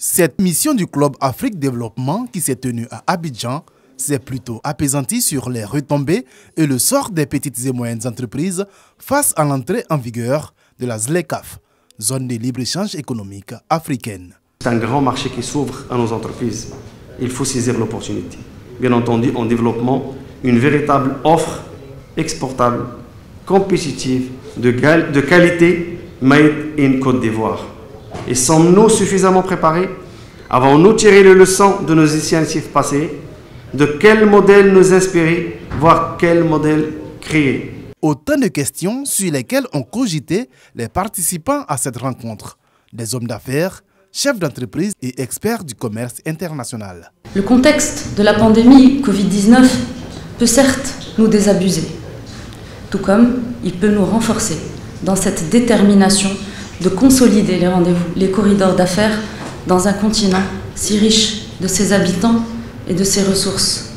Cette mission du Club Afrique Développement qui s'est tenue à Abidjan s'est plutôt apaisantie sur les retombées et le sort des petites et moyennes entreprises face à l'entrée en vigueur de la ZLECAf, zone de libre-échange économique africaine. C'est un grand marché qui s'ouvre à nos entreprises. Il faut saisir l'opportunité. Bien entendu, en développement, une véritable offre exportable, compétitive, de qualité, made in Côte d'Ivoire. Et sommes-nous suffisamment préparés? Avons-nous tiré les leçons de nos initiatives passées? De quel modèle nous inspirer, voire quel modèle créer? Autant de questions sur lesquelles ont cogité les participants à cette rencontre. Des hommes d'affaires, chefs d'entreprise et experts du commerce international. Le contexte de la pandémie Covid-19 peut certes nous désabuser, tout comme il peut nous renforcer dans cette détermination de consolider les rendez-vous, les corridors d'affaires dans un continent si riche de ses habitants et de ses ressources.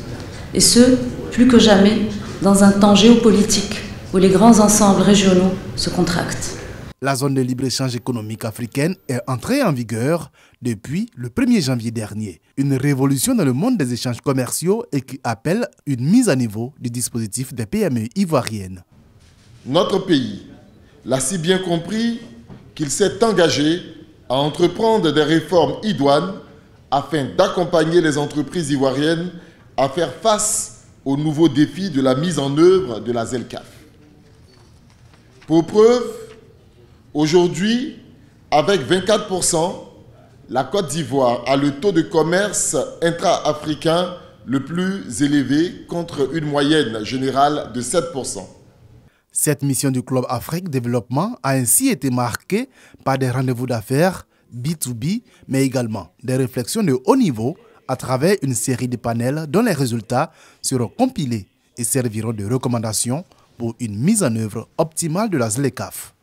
Et ce, plus que jamais, dans un temps géopolitique où les grands ensembles régionaux se contractent. La zone de libre-échange économique africaine est entrée en vigueur depuis le 1er janvier dernier. Une révolution dans le monde des échanges commerciaux et qui appelle une mise à niveau du dispositif des PME ivoiriennes. Notre pays l'a si bien compris qu'il s'est engagé à entreprendre des réformes idoines afin d'accompagner les entreprises ivoiriennes à faire face aux nouveaux défis de la mise en œuvre de la ZLECAf. Pour preuve, aujourd'hui, avec 24%, la Côte d'Ivoire a le taux de commerce intra-africain le plus élevé contre une moyenne générale de 7%. Cette mission du Club Afrique Développement a ainsi été marquée par des rendez-vous d'affaires B2B, mais également des réflexions de haut niveau à travers une série de panels dont les résultats seront compilés et serviront de recommandations pour une mise en œuvre optimale de la ZLECAf.